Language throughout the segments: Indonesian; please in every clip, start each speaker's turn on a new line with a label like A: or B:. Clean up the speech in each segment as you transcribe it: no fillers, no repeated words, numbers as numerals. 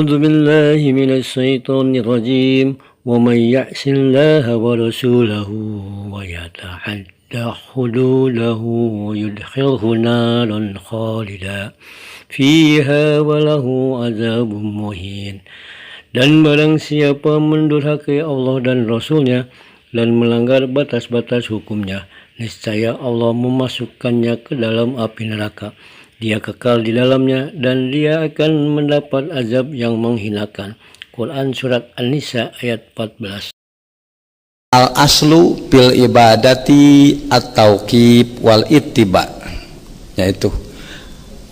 A: أعوذ بالله من الشيطان الرجيم ومن يعص الله ورسوله ويتعدى حدوده يدخله نارا خالدا فيها وله عذاب مهين. Dan barang siapa mendurhakai Allah dan Rasulnya dan melanggar batas-batas hukumnya, niscaya Allah memasukkannya ke dalam api neraka. Dia kekal di dalamnya dan dia akan mendapat azab yang menghinakan. Quran Surat An-Nisa ayat 14.
B: Al-aslu bil ibadati at-tauqib wal ittiba, yaitu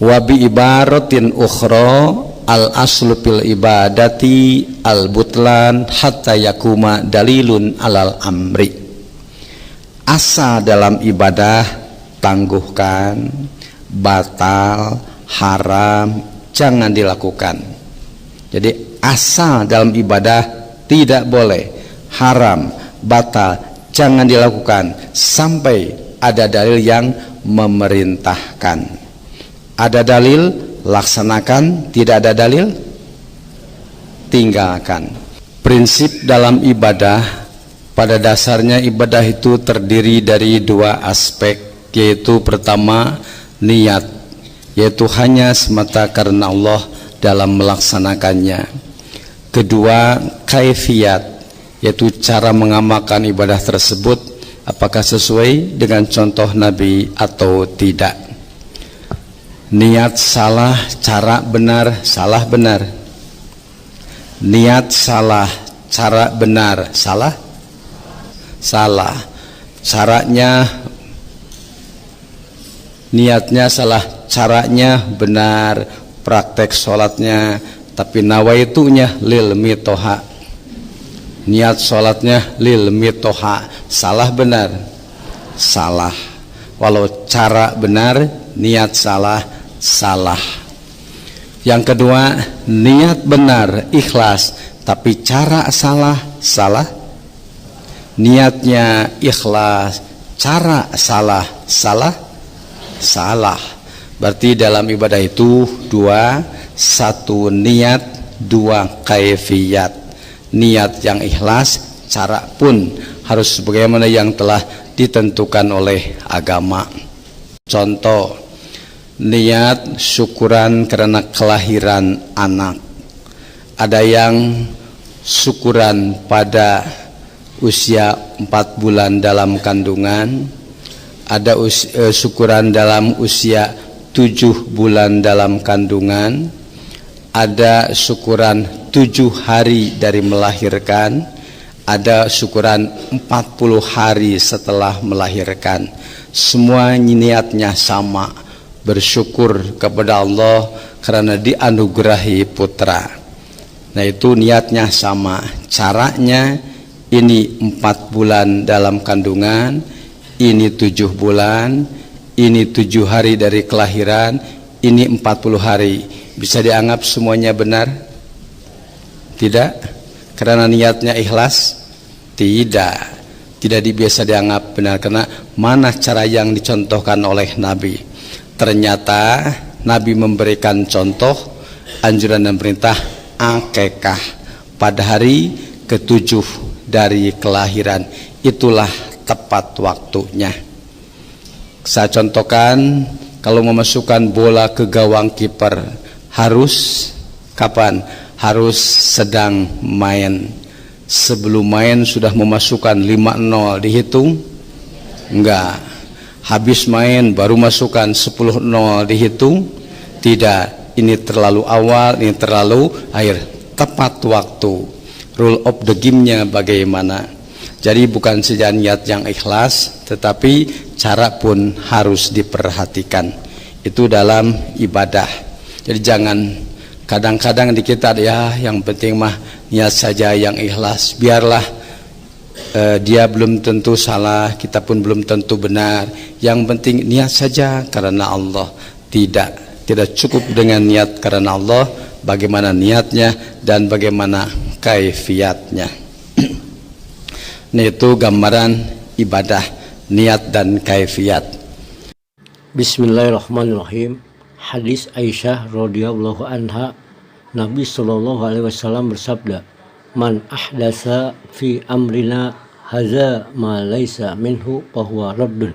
B: wa bi ibaratin ukhra al-aslu bil ibadati al-butlan hatta yakuma dalilun alal amri. Asa dalam ibadah tangguhkan, batal, haram, jangan dilakukan. Jadi asa dalam ibadah tidak boleh, haram, batal, jangan dilakukan sampai ada dalil yang memerintahkan. Ada dalil, laksanakan, tidak ada dalil, tinggalkan. Prinsip dalam ibadah, pada dasarnya ibadah itu terdiri dari dua aspek, yaitu pertama niat, yaitu hanya semata karena Allah dalam melaksanakannya. Kedua kaifiyat, yaitu cara mengamalkan ibadah tersebut, apakah sesuai dengan contoh Nabi atau tidak. Niat salah, cara benar, salah benar. Niat salah, cara benar, salah, salah. Caranya, niatnya salah, caranya benar, praktek sholatnya, tapi nawaitunya lil mitoha. Niat sholatnya lil mitoha, salah benar, salah. Walau cara benar, niat salah, salah. Yang kedua, niat benar, ikhlas, tapi cara salah, salah. Niatnya ikhlas, cara salah, salah, salah. Berarti dalam ibadah itu dua, satu niat, dua kaifiyat. Niat yang ikhlas, cara pun harus sebagaimana yang telah ditentukan oleh agama. Contoh, niat syukuran karena kelahiran anak. Ada yang syukuran pada usia 4 bulan dalam kandungan, ada syukuran dalam usia 7 bulan dalam kandungan, ada syukuran 7 hari dari melahirkan, ada syukuran 40 hari setelah melahirkan. Semua niatnya sama, bersyukur kepada Allah karena dianugerahi putra. Nah itu niatnya sama. Caranya ini 4 bulan dalam kandungan, ini 7 bulan, ini 7 hari dari kelahiran, ini 40 hari. Bisa dianggap semuanya benar? Tidak? Karena niatnya ikhlas? Tidak. Tidak biasa dianggap benar karena mana cara yang dicontohkan oleh Nabi. Ternyata Nabi memberikan contoh anjuran dan perintah akekah pada hari ke-7 dari kelahiran. Itulah tepat waktunya. Saya contohkan, kalau memasukkan bola ke gawang kiper harus kapan? Harus sedang main. Sebelum main sudah memasukkan 5-0 dihitung? Enggak. Habis main baru masukkan 10-0 dihitung? Tidak. Ini terlalu awal, ini terlalu akhir. Tepat waktu. Rule of the game-nya bagaimana? Jadi bukan saja niat yang ikhlas, tetapi cara pun harus diperhatikan. Itu dalam ibadah. Jadi jangan kadang-kadang di kita ya yang penting mah niat saja yang ikhlas. Biarlah dia belum tentu salah, kita pun belum tentu benar. Yang penting niat saja karena Allah. Tidak cukup dengan niat karena Allah. Bagaimana niatnya dan bagaimana kaifiyatnya. Nah itu gambaran ibadah, niat dan kaifiyat.
A: Bismillahirrahmanirrahim. Hadis Aisyah radhiyallahu anha, Nabi Shallallahu Alaihi Wasallam bersabda, "Man ahdasa fi amrina haza ma laisa minhu fahuwa raddun."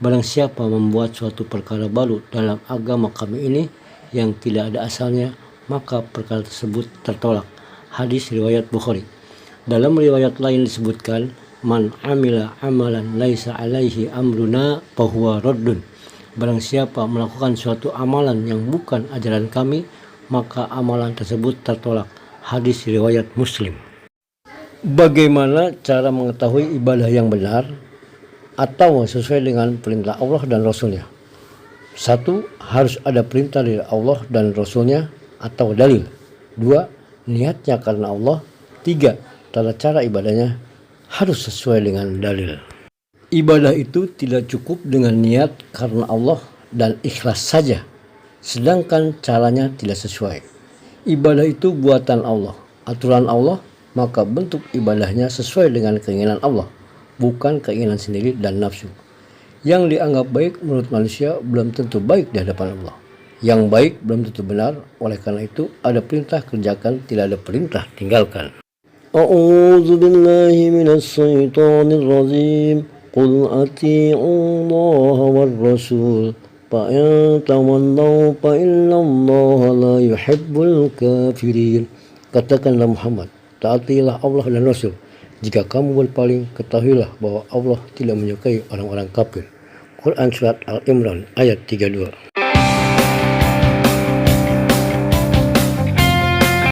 A: Barang siapa membuat suatu perkara baru dalam agama kami ini yang tidak ada asalnya, maka perkara tersebut tertolak. Hadis riwayat Bukhari. Dalam riwayat lain disebutkan, "Man amila amalan laisa alaihi amruna fahuwa raddun." Barang siapa melakukan suatu amalan yang bukan ajaran kami, maka amalan tersebut tertolak. Hadis riwayat Muslim. Bagaimana cara mengetahui ibadah yang benar atau sesuai dengan perintah Allah dan Rasulnya? 1. Harus ada perintah dari Allah dan Rasulnya atau dalil. 2. Niatnya karena Allah. 3. Tata cara ibadahnya harus sesuai dengan dalil. Ibadah itu tidak cukup dengan niat karena Allah dan ikhlas saja, sedangkan caranya tidak sesuai. Ibadah itu buatan Allah, aturan Allah, maka bentuk ibadahnya sesuai dengan keinginan Allah, bukan keinginan sendiri dan nafsu. Yang dianggap baik menurut manusia belum tentu baik di hadapan Allah. Yang baik belum tentu benar, oleh karena itu ada perintah kerjakan, tidak ada perintah tinggalkan. A'udzu billahi minas syaitonir rajim. Qul ati'u Allah war rasul fa in tawallaw fa innallaha la yuhibbul kafirin. Katakanlah Muhammad, taatilah Allah dan Rasul. Jika kamu berpaling, ketahuilah bahwa Allah tidak menyukai orang-orang kafir. Quran Surat Al-Imran ayat 32.